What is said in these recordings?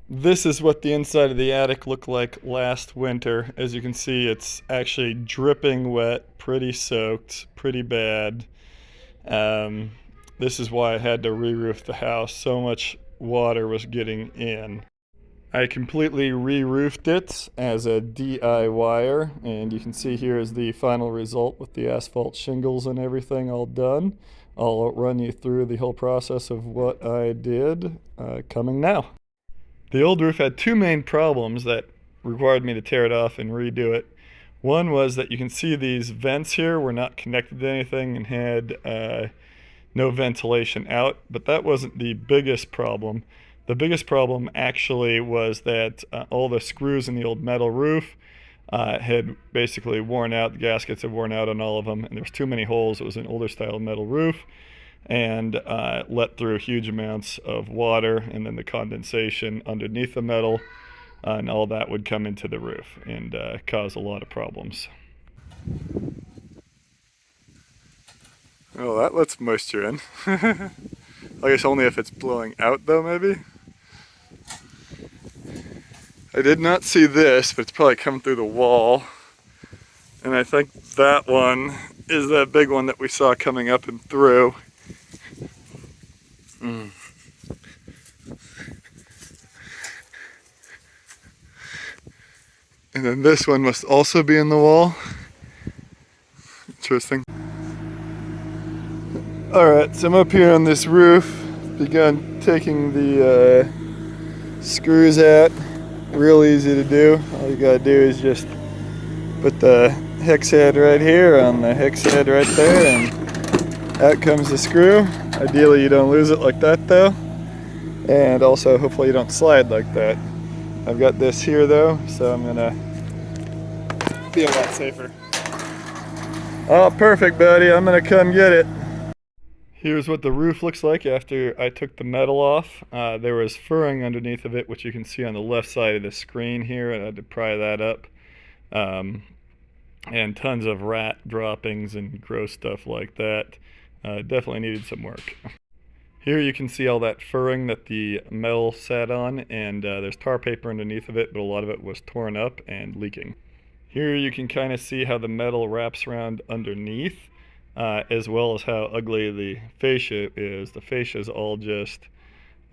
This is what the inside of the attic looked like last winter. As you can see, it's actually dripping wet, pretty soaked, pretty bad. Um, this is why I had to re-roof the house. So much water was getting in. I completely re-roofed it as a DIYer, and you can see here is the final result with the asphalt shingles and everything all done. I'll run you through the whole process of what I did coming now. The old roof had two main problems that required me to tear it off and redo it. One was that you can see these vents here were not connected to anything and had no ventilation out, but that wasn't the biggest problem. The biggest problem actually was that all the screws in the old metal roof had basically worn out. The gaskets had worn out on all of them, and there was too many holes. It was an older style metal roof, and let through huge amounts of water, and then the condensation underneath the metal, and all that would come into the roof and cause a lot of problems. Oh, that lets moisture in. I guess only if it's blowing out though, maybe? I did not see this, but it's probably come through the wall. And I think that one is that big one that we saw coming up and through. Mm. And then this one must also be in the wall. Interesting. Alright, so I'm up here on this roof. Begun taking the screws out. Real easy to do. All you gotta do is just put the hex head right here on the hex head right there, and out comes the screw. Ideally you don't lose it like that though, and also hopefully you don't slide like that. I've got this here though, so I'm gonna be a lot safer. Oh, perfect, buddy. I'm gonna come get it. Here's what the roof looks like after I took the metal off. There was furring underneath of it, which you can see on the left side of the screen here, and I had to pry that up. And tons of rat droppings and gross stuff like that. Definitely needed some work. Here you can see all that furring that the metal sat on, and there's tar paper underneath of it, but a lot of it was torn up and leaking. Here you can kind of see how the metal wraps around underneath, as well as how ugly the fascia is. The fascia is all just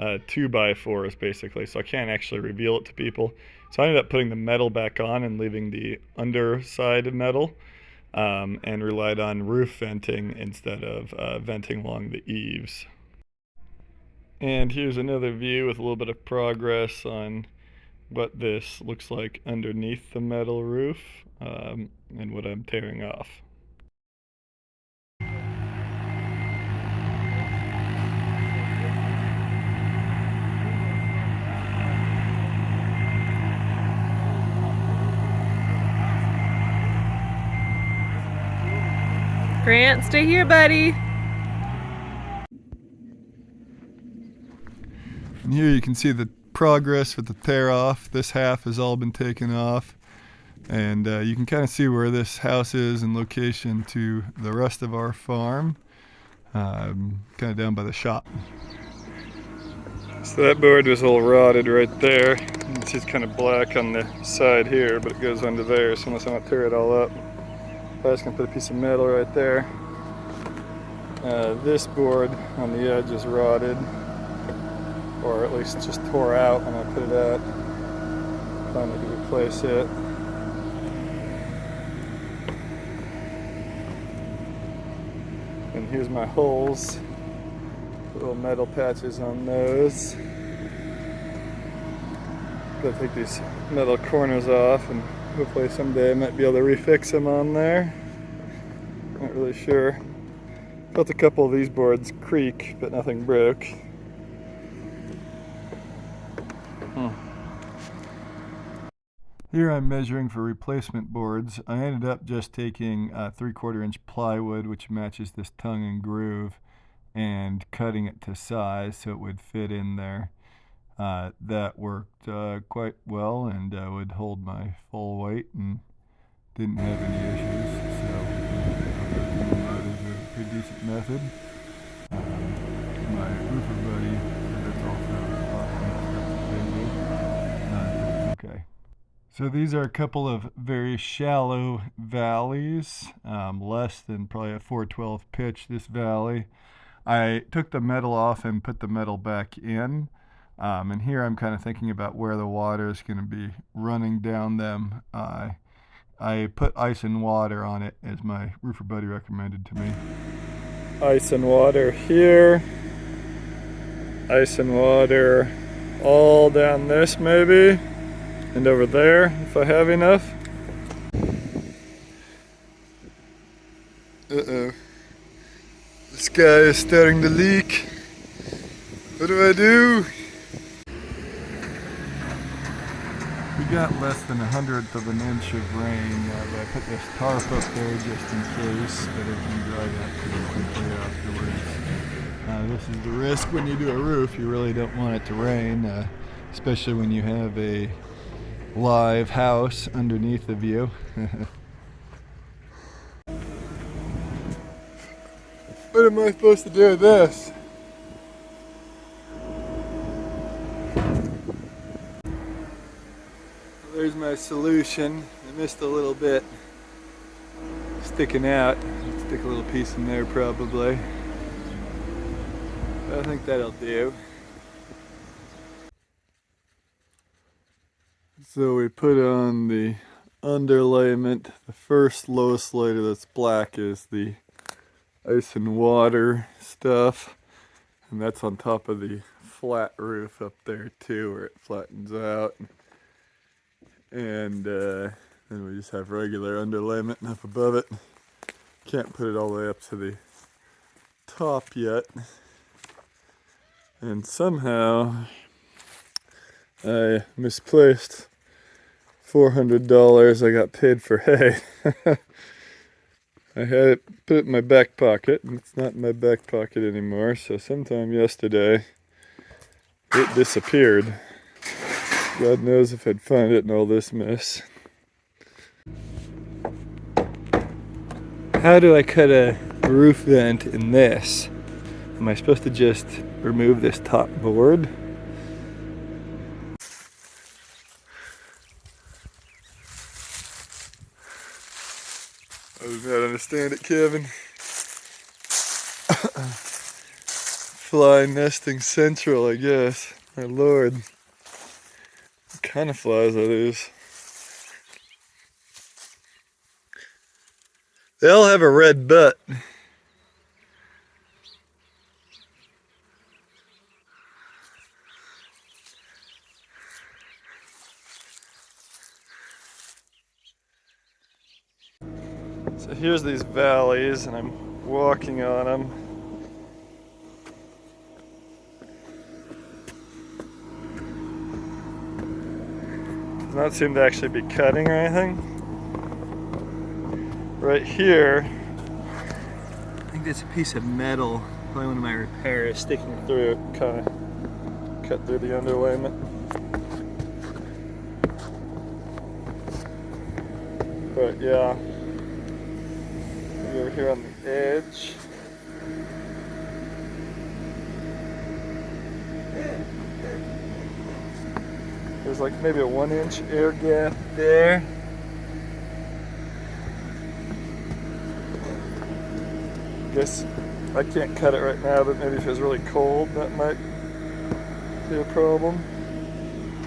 2x4s basically, so I can't actually reveal it to people. So I ended up putting the metal back on and leaving the underside of metal, and relied on roof venting instead of venting along the eaves. And here's another view with a little bit of progress on what this looks like underneath the metal roof, and what I'm tearing off. Grant, stay here, buddy. And here you can see the progress with the tear off. This half has all been taken off, and you can kind of see where this house is in location to the rest of our farm, kind of down by the shop. So that board was all rotted right there. It's just kind of black on the side here, but it goes under there, so unless I want to tear it all up, I'm just going to put a piece of metal right there. This board on the edge is rotted, or at least just tore out when I put it out. Finally to replace it. And here's my holes. Little metal patches on those. Gotta take these metal corners off, and hopefully someday I might be able to refix them on there. Not really sure. Felt a couple of these boards creak, but nothing broke. Here I'm measuring for replacement boards. I ended up just taking 3/4 inch plywood, which matches this tongue and groove, and cutting it to size so it would fit in there. That worked quite well, and would hold my full weight and didn't have any issues. So that is a pretty decent method. My roofer buddy said that's also a lot of stuff that they do. So these are a couple of very shallow valleys, less than probably a 412 pitch, this valley. I took the metal off and put the metal back in. And here I'm kind of thinking about where the water is going to be running down them. I put ice and water on it, as my roofer buddy recommended to me. Ice and water here. Ice and water all down this maybe. And over there, if I have enough. Uh-oh. This guy is starting to leak. What do I do? We got less than 1/100 of an inch of rain, but I put this tarp up there just in case, but it can dry out pretty quickly afterwards. This is the risk when you do a roof. You really don't want it to rain, especially when you have a live house underneath of you. What am I supposed to do with this? There's my solution. I missed a little bit sticking out. Stick a little piece in there probably. But I think that'll do. So we put on the underlayment. The first lowest layer that's black is the ice and water stuff, and that's on top of the flat roof up there too, where it flattens out. And then we just have regular underlayment up above it. Can't put it all the way up to the top yet. And somehow I misplaced $400 I got paid for hay. I had it put it in my back pocket, and it's not in my back pocket anymore, so sometime yesterday it disappeared. God knows if I'd find it in all this mess. How do I cut a roof vent in this? Am I supposed to just remove this top board? I do not understand it, Kevin. Fly nesting central, I guess. My lord. What kind of flies are these? They all have a red butt. So here's these valleys, and I'm walking on them. Does not seem to actually be cutting or anything. Right here, I think there's a piece of metal, probably one of my repairs, sticking through, kind of cut through the underlayment. But yeah, maybe over here on the edge. There's like maybe a 1-inch air gap there. Guess I can't cut it right now, but maybe if it was really cold, that might be a problem.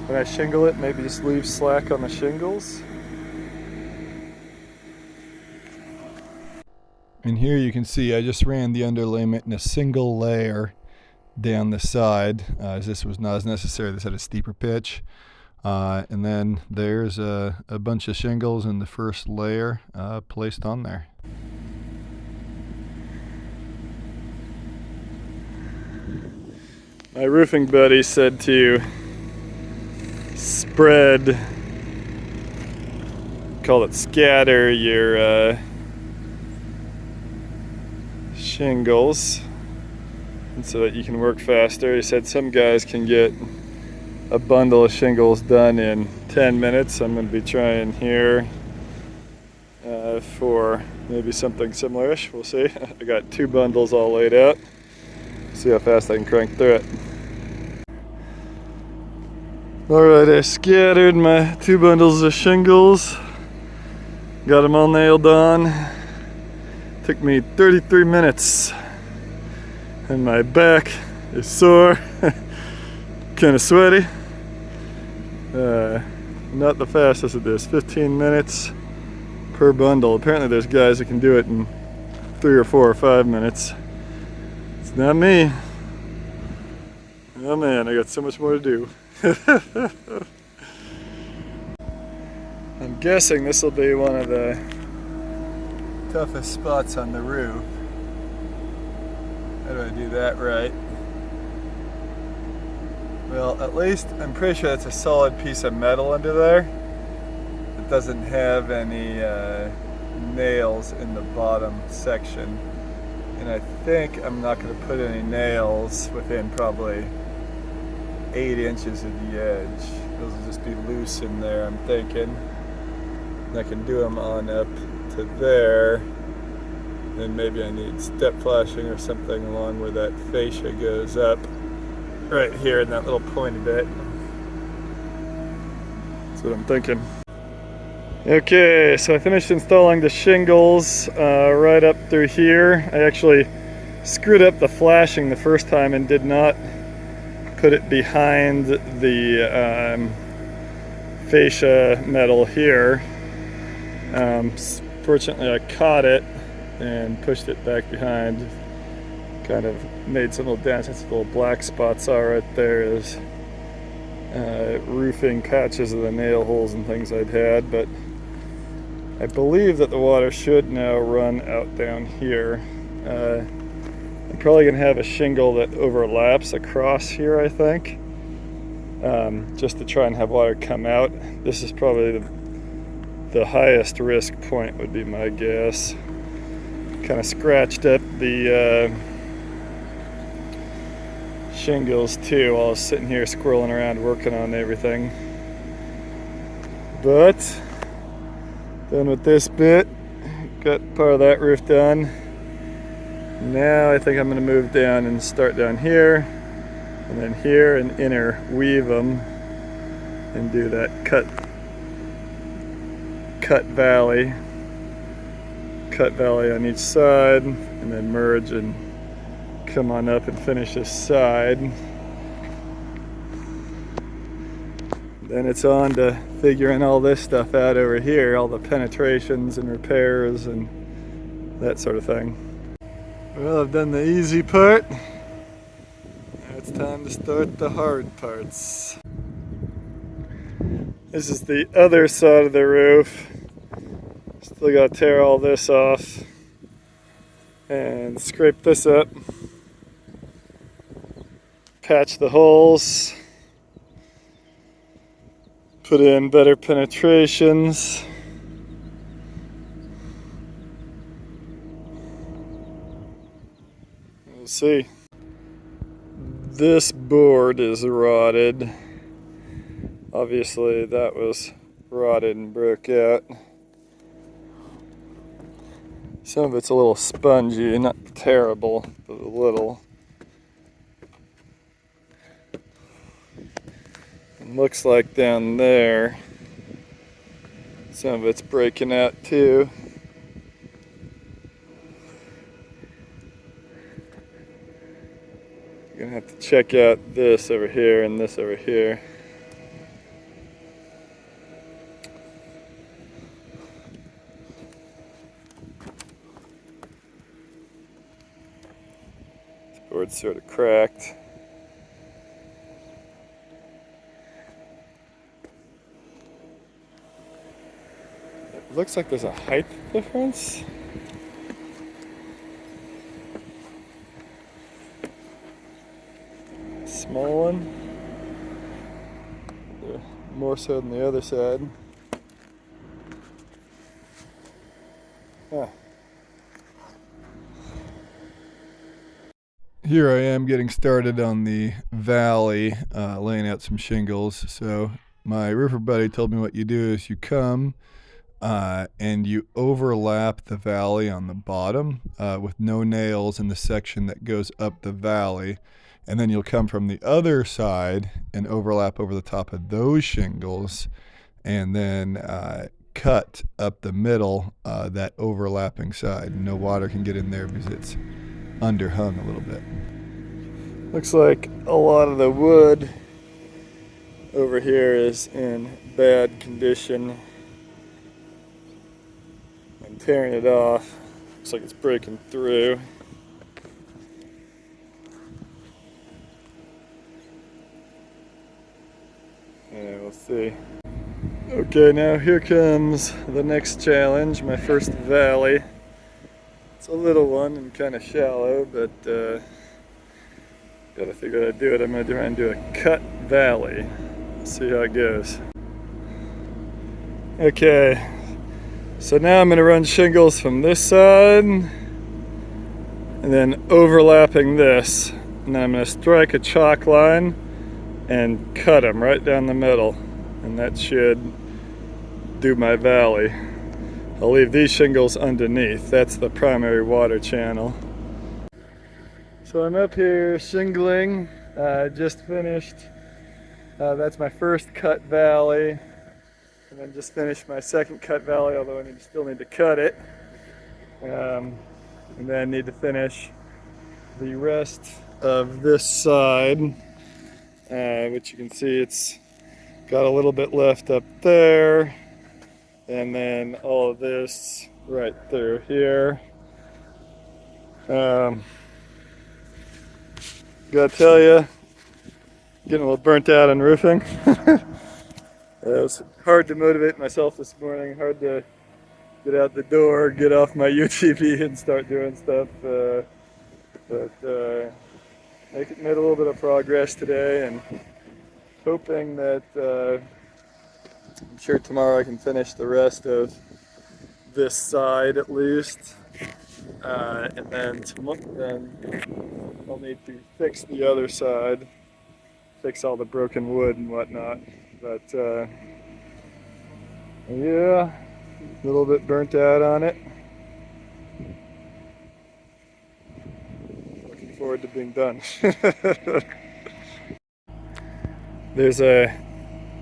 When I shingle it, maybe just leave slack on the shingles. And here you can see I just ran the underlayment in a single layer down the side, as this was not as necessary. This had a steeper pitch. And then there's a bunch of shingles in the first layer placed on there. My roofing buddy said to spread, call it scatter your shingles, and so that you can work faster. He said some guys can get a bundle of shingles done in 10 minutes. I'm going to be trying here for maybe something similar-ish. We'll see. I got 2 bundles all laid out. See how fast I can crank through it. Alright, I scattered my 2 bundles of shingles. Got them all nailed on. Took me 33 minutes. And my back is sore. Kind of sweaty. Not the fastest at this. 15 minutes per bundle. Apparently there's guys that can do it in 3 or 4 or 5 minutes. It's not me. Oh man, I got so much more to do. I'm guessing this will be one of the toughest spots on the roof. How do I do that right? Well, at least I'm pretty sure that's a solid piece of metal under there. It doesn't have any nails in the bottom section. And I think I'm not going to put any nails within probably 8 inches of the edge. Those will just be loose in there, I'm thinking. And I can do them on up to there. Then maybe I need step flashing or something along where that fascia goes up. Right here in that little pointy bit. That's what I'm thinking. Okay, so I finished installing the shingles right up through here. I actually screwed up the flashing the first time and did not put it behind the fascia metal here. Fortunately I caught it and pushed it back behind. Kind of made some little dents. That's little black spots are right there is roofing patches of the nail holes and things I'd had, but I believe that the water should now run out down here. I'm probably gonna have a shingle that overlaps across here, I think, just to try and have water come out. This is probably the highest risk point would be my guess. Kind of scratched up the shingles too while I was sitting here squirreling around working on everything. But done with this bit, got part of that roof done. Now I think I'm going to move down and start down here and then here and interweave them and do that cut valley on each side, and then merge and come on up and finish this side. Then it's on to figuring all this stuff out over here, all the penetrations and repairs and that sort of thing. Well, I've done the easy part. Now it's time to start the hard parts. This is the other side of the roof. Still gotta tear all this off and scrape this up. Patch the holes. Put in better penetrations. We'll see. This board is rotted. Obviously that was rotted and broke out. Some of it's a little spongy, not terrible, but a little. It looks like down there, some of it's breaking out too. You're gonna have to check out this over here and this over here. This board's sort of cracked. It looks like there's a height difference. Small one. More so than the other side. Huh. Here I am getting started on the valley, laying out some shingles. So my roofer buddy told me what you do is you come and you overlap the valley on the bottom with no nails in the section that goes up the valley. And then you'll come from the other side and overlap over the top of those shingles, and then cut up the middle, that overlapping side. No water can get in there because it's underhung a little bit. Looks like a lot of the wood over here is in bad condition. I'm tearing it off. Looks like it's breaking through. Yeah, we'll see. Okay, now here comes the next challenge, my first valley. It's a little one and kind of shallow, but gotta figure out how to do it. I'm gonna try and do a cut valley. See how it goes. Okay, so now I'm gonna run shingles from this side and then overlapping this. And then I'm gonna strike a chalk line and cut them right down the middle. And that should do my valley. I'll leave these shingles underneath. That's the primary water channel. So I'm up here shingling. Just finished. That's my first cut valley. And then just finished my second cut valley, although I still need to cut it. And then need to finish the rest of this side, which you can see it's got a little bit left up there. And then all of this right through here. Gotta tell you, getting a little burnt out on roofing. It was hard to motivate myself this morning, hard to get out the door, get off my UTV and start doing stuff. But made a little bit of progress today, and hoping that I'm sure tomorrow I can finish the rest of this side at least. And then I'll need to fix the other side, fix all the broken wood and whatnot. But yeah, a little bit burnt out on it. Looking forward to being done. There's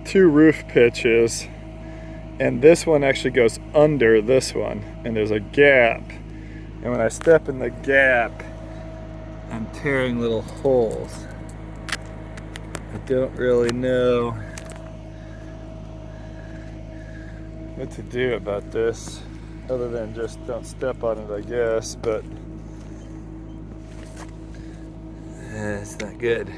two roof pitches, and this one actually goes under this one, and there's a gap. And when I step in the gap, I'm tearing little holes. I don't really know what to do about this, other than just don't step on it, I guess, but it's not good.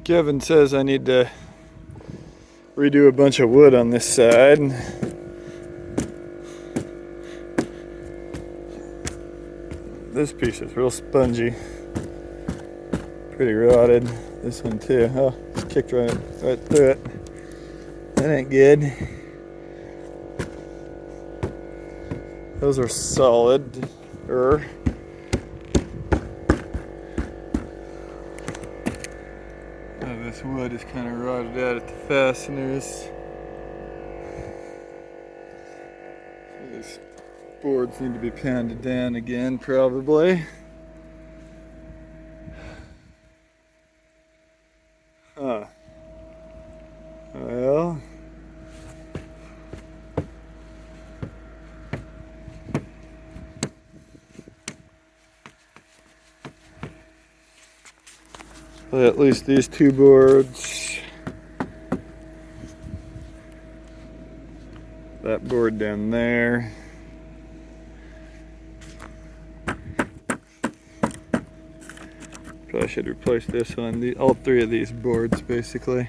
Kevin says I need to redo a bunch of wood on this side. This piece is real spongy, pretty rotted. This one too. Oh, it's kicked right through it. That ain't good. Those are solid. This wood is kind of rotted out at the fasteners. These boards need to be pounded down again, probably. Huh. Well. At least these two boards. That board down there. Probably should replace this one. All three of these boards, basically.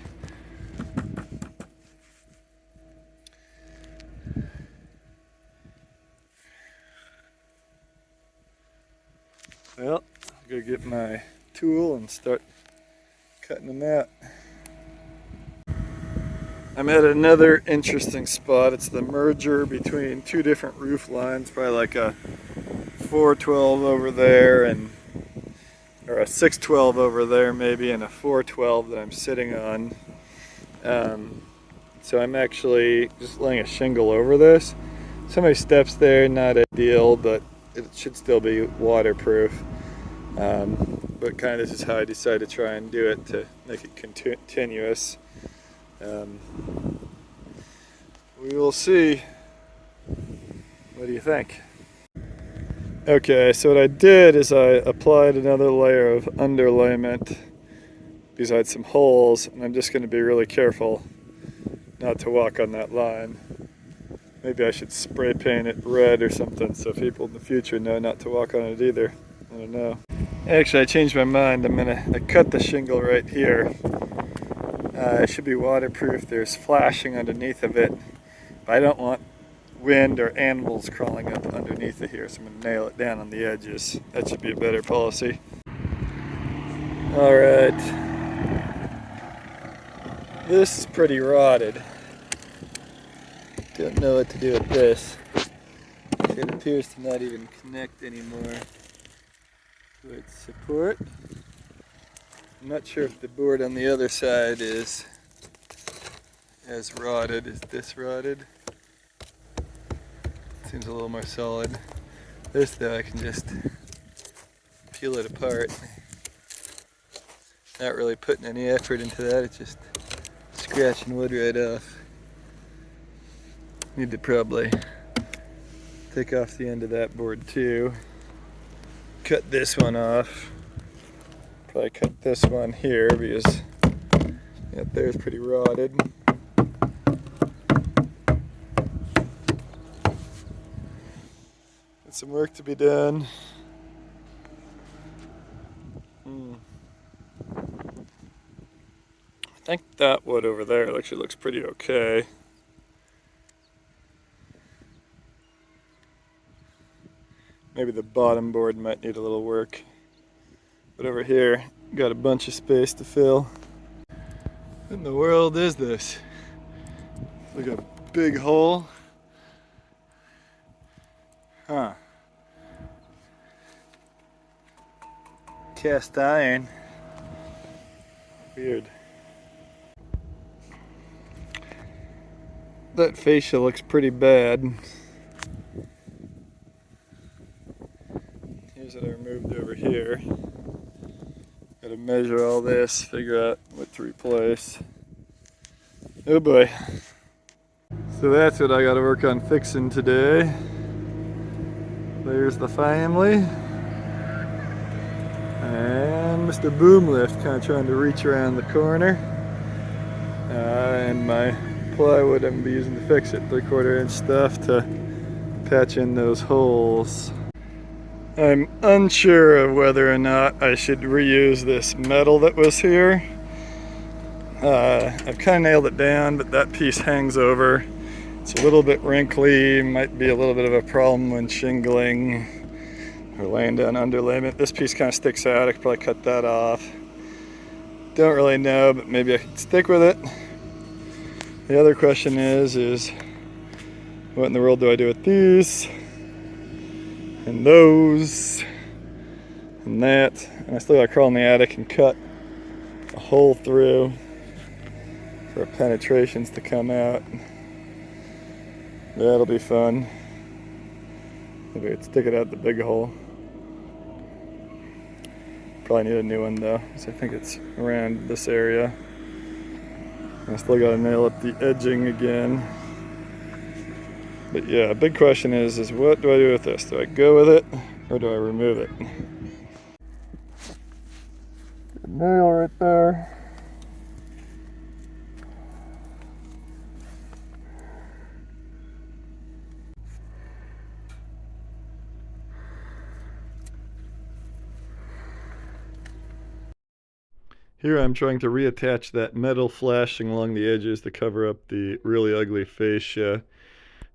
Well, I'm gonna get my tool and start cutting them out. I'm at another interesting spot. It's the merger between two different roof lines, probably like a 412 over there or a 612 over there maybe, and a 412 that I'm sitting on. So I'm actually just laying a shingle over this. So many steps there, not ideal, but it should still be waterproof. But kind of this is how I decided to try and do it to make it continuous. We will see. What do you think? Okay, so what I did is I applied another layer of underlayment because I had some holes, and I'm just going to be really careful not to walk on that line. Maybe I should spray paint it red or something so people in the future know not to walk on it either. I don't know. Actually, I changed my mind. I cut the shingle right here. It should be waterproof. There's flashing underneath of it. But I don't want wind or animals crawling up underneath it here, so I'm going to nail it down on the edges. That should be a better policy. Alright. This is pretty rotted. Don't know what to do with this. It appears to not even connect anymore to its support. I'm not sure if the board on the other side is as rotted. Is this rotted? Seems a little more solid. This though, I can just peel it apart. Not really putting any effort into that, it's just scratching wood right off. Need to probably take off the end of that board too. Cut this one off. Probably cut this one here because that there's pretty rotted. Got some work to be done. I think that wood over there actually looks pretty okay. Maybe the bottom board might need a little work. But over here, got a bunch of space to fill. What in the world is this? Like a big hole? Huh. Cast iron. Weird. That fascia looks pretty bad. Here's what I removed over here. Gotta measure all this, figure out what to replace. Oh boy. So that's what I gotta work on fixing today. There's the family. And Mr. Boomlift kind of trying to reach around the corner. And my plywood I'm gonna be using to fix it, 3/4 inch stuff to patch in those holes. I'm unsure of whether or not I should reuse this metal that was here. I've kind of nailed it down, but that piece hangs over. It's a little bit wrinkly, might be a little bit of a problem when shingling or laying down underlayment. This piece kind of sticks out, I could probably cut that off. Don't really know, but maybe I could stick with it. The other question is what in the world do I do with these? And those, and that, and I still gotta crawl in the attic and cut a hole through for penetrations to come out. That'll be fun. Maybe I could stick it out the big hole. Probably need a new one though, because I think it's around this area. I still gotta nail up the edging again. But yeah, big question is what do I do with this? Do I go with it or do I remove it? Good nail right there. Here I'm trying to reattach that metal flashing along the edges to cover up the really ugly fascia.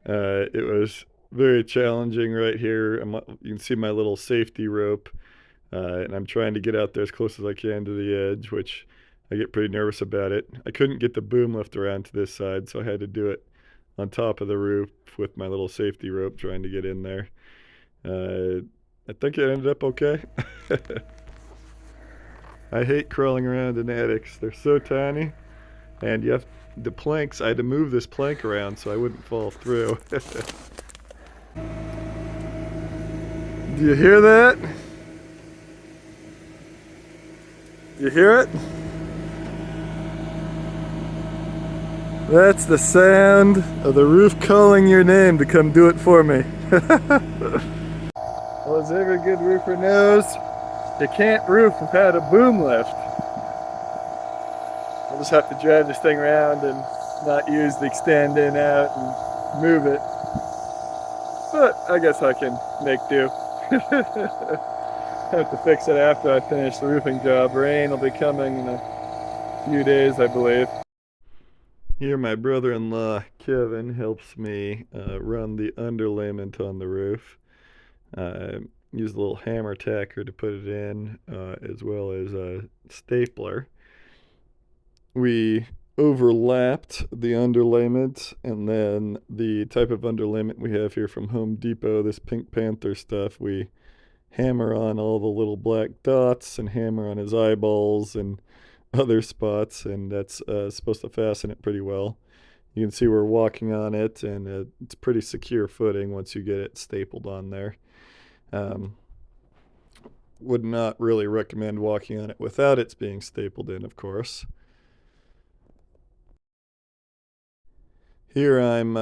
It was very challenging right here. You can see my little safety rope, and I'm trying to get out there as close as I can to the edge, which I get pretty nervous about it. I couldn't get the boom lift around to this side, so I had to do it on top of the roof with my little safety rope trying to get in there. I think it ended up okay. I hate crawling around in attics. They're so tiny, and the planks, I had to move this plank around so I wouldn't fall through. Do you hear that? Do you hear it? That's the sound of the roof calling your name to come do it for me. Well, as every good roofer knows, you can't roof without a boom lift. I'll just have to drive this thing around and not use the extend in out and move it. But I guess I can make do. Have to fix it after I finish the roofing job. Rain will be coming in a few days, I believe. Here my brother-in-law Kevin helps me run the underlayment on the roof. Use a little hammer tacker to put it in, as well as a stapler. We overlapped the underlayment, and then the type of underlayment we have here from Home Depot, this Pink Panther stuff, we hammer on all the little black dots and hammer on his eyeballs and other spots, and that's supposed to fasten it pretty well. You can see we're walking on it, and it's pretty secure footing once you get it stapled on there. Um, would not really recommend walking on it without it being stapled in, of course. Here I'm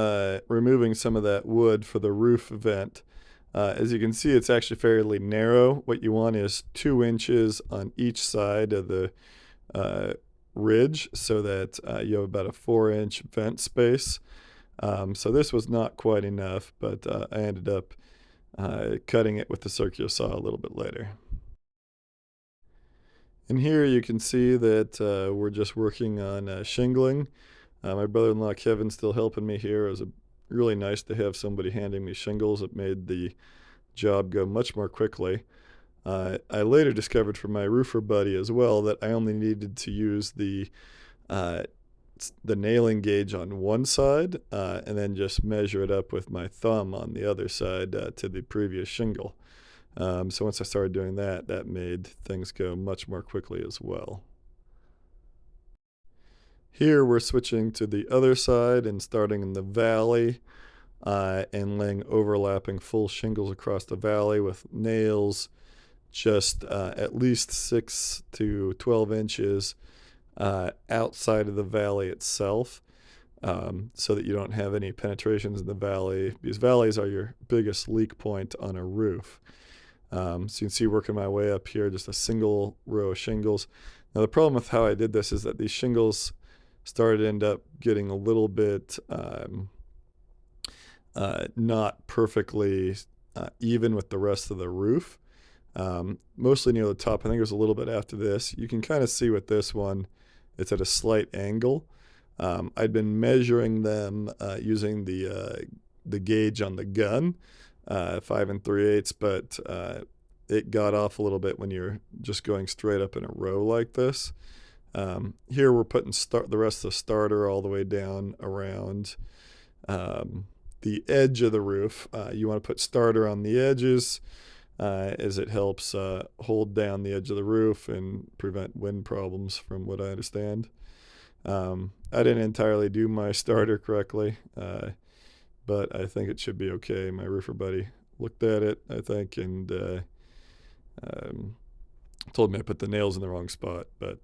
removing some of that wood for the roof vent. As you can see, it's actually fairly narrow. What you want is 2 inches on each side of the ridge so that you have about a 4-inch vent space. So this was not quite enough, but I ended up cutting it with the circular saw a little bit later. And here you can see that we're just working on shingling. My brother-in-law Kevin's still helping me here. It was really nice to have somebody handing me shingles. It made the job go much more quickly. I later discovered from my roofer buddy as well that I only needed to use the nailing gauge on one side and then just measure it up with my thumb on the other side to the previous shingle. So once I started doing that, that made things go much more quickly as well. Here we're switching to the other side and starting in the valley and laying overlapping full shingles across the valley with nails just at least 6 to 12 inches outside of the valley itself, so that you don't have any penetrations in the valley, because valleys are your biggest leak point on a roof. So you can see working my way up here, just a single row of shingles. Now the problem with how I did this is that these shingles started to end up getting a little bit not perfectly even with the rest of the roof. Mostly near the top. I think it was a little bit after this. You can kind of see with this one, it's at a slight angle. I'd been measuring them using the gauge on the gun, 5 3/8, but it got off a little bit when you're just going straight up in a row like this. Here we're putting the rest of the starter all the way down around the edge of the roof. You want to put starter on the edges as it helps hold down the edge of the roof and prevent wind problems, from what I understand. I didn't entirely do my starter correctly, but I think it should be okay. My roofer buddy looked at it, I think, and told me I put the nails in the wrong spot, but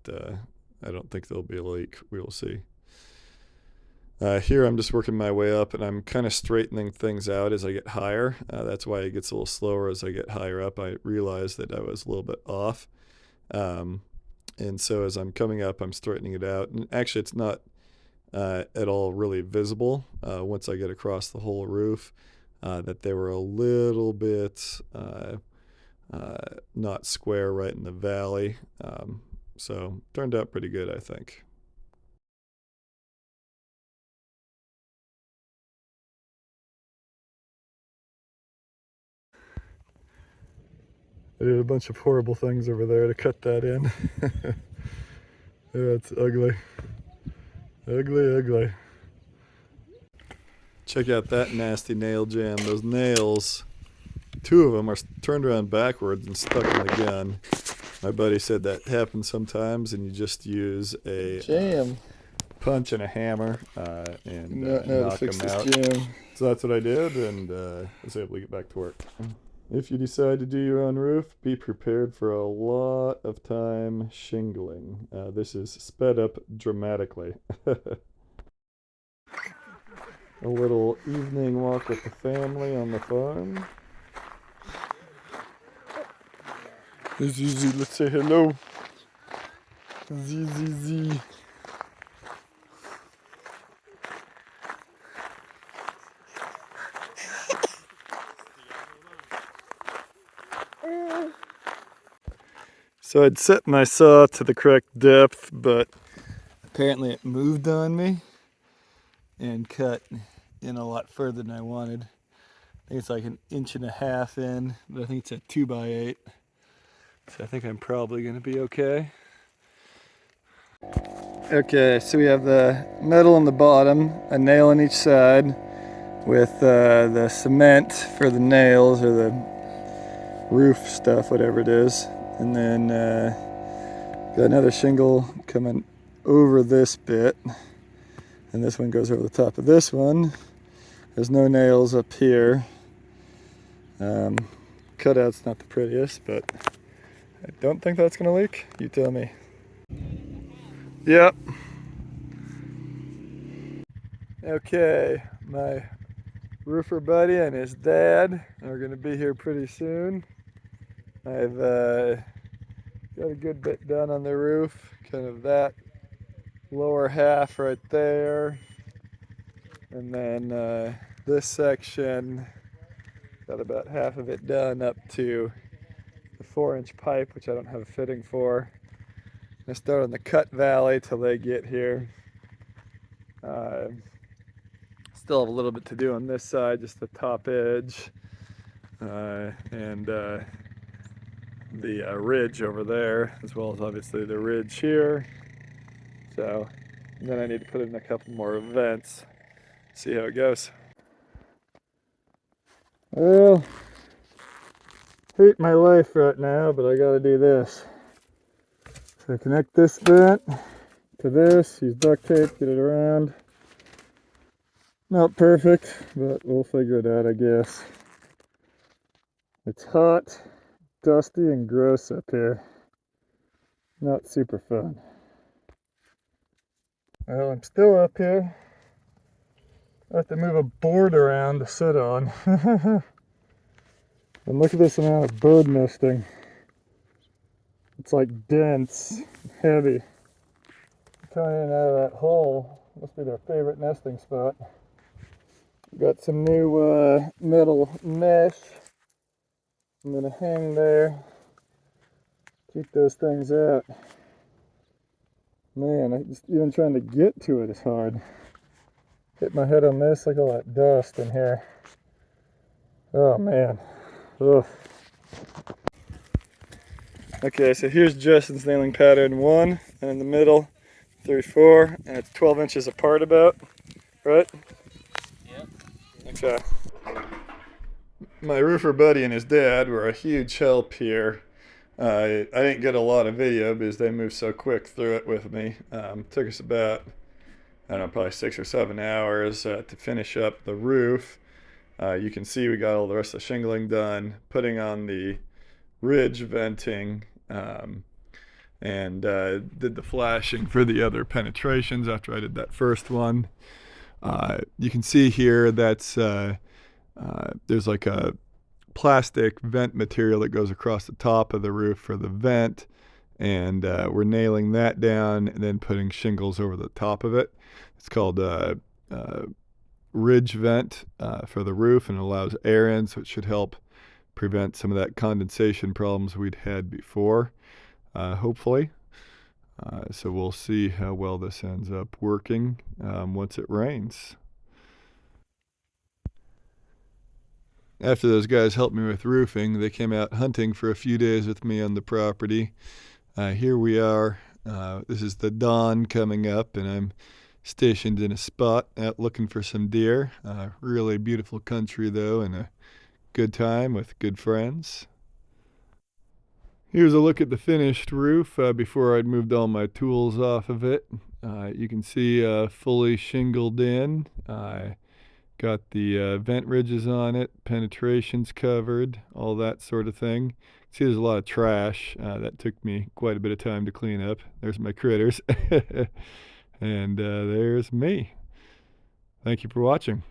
I don't think there'll be a leak. We will see. Here I'm just working my way up, and I'm kind of straightening things out as I get higher. That's why it gets a little slower as I get higher up. I realized that I was a little bit off. And so as I'm coming up, I'm straightening it out. And actually, it's not at all really visible once I get across the whole roof that they were a little bit not square right in the valley. So turned out pretty good, I think. I did a bunch of horrible things over there to cut that in. Yeah, it's ugly. Ugly, ugly. Check out that nasty nail jam. Those nails, 2 of them are turned around backwards and stuck in the gun. My buddy said that happens sometimes, and you just use a punch and a hammer and knock them out. Jam. So that's what I did, and was able to get back to work. If you decide to do your own roof, be prepared for a lot of time shingling. This is sped up dramatically. A little evening walk with the family on the farm. Zizi, let's say hello. Zizi. So I'd set my saw to the correct depth, but apparently it moved on me and cut in a lot further than I wanted. I think it's like 1.5 inches in, but I think it's a 2x8. So I think I'm probably gonna be okay. Okay, so we have the metal on the bottom, a nail on each side, with the cement for the nails or the roof stuff, whatever it is. And then got another shingle coming over this bit. And this one goes over the top of this one. There's no nails up here. Cutout's not the prettiest, but I don't think that's gonna leak. You tell me. Yep. Okay, my roofer buddy and his dad are gonna be here pretty soon. I've got a good bit done on the roof, kind of that lower half right there. And then this section, got about half of it done up to the 4-inch pipe, which I don't have a fitting for. I start on the cut valley till they get here. Still have a little bit to do on this side, just the top edge and the ridge over there, as well as obviously the ridge here. So then I need to put in a couple more vents, see how it goes. Well, hate my life right now, but I gotta do this. So connect this vent to this, use duct tape, get it around. Not perfect, but we'll figure it out, I guess. It's hot, dusty, and gross up here. Not super fun. Well, I'm still up here. I have to move a board around to sit on. And look at this amount of bird nesting. It's like dense, heavy. Coming in and out of that hole. Must be their favorite nesting spot. Got some new metal mesh. I'm gonna hang there. Keep those things out. Man, even trying to get to it is hard. Hit my head on this, look at all that dust in here. Oh man. Ugh. Okay, so here's Justin's nailing pattern 1, and in the middle, 3, 4, and it's 12 inches apart about, right? Yep. Okay. My roofer buddy and his dad were a huge help here. I didn't get a lot of video because they moved so quick through it with me. Took us about, I don't know, probably 6 or 7 hours to finish up the roof. You can see we got all the rest of the shingling done, putting on the ridge venting, and did the flashing for the other penetrations after I did that first one. You can see here that's there's like a plastic vent material that goes across the top of the roof for the vent, and we're nailing that down and then putting shingles over the top of it. It's called ridge vent for the roof, and it allows air in, so it should help prevent some of that condensation problems we'd had before, hopefully. So we'll see how well this ends up working once it rains. After those guys helped me with roofing, they came out hunting for a few days with me on the property. Here we are. This is the dawn coming up, and I'm stationed in a spot out looking for some deer. Really beautiful country, though, and a good time with good friends. Here's a look at the finished roof before I'd moved all my tools off of it. You can see fully shingled in. Got the vent ridges on it, penetrations covered, all that sort of thing. See, there's a lot of trash. That took me quite a bit of time to clean up. There's my critters. And there's me. Thank you for watching.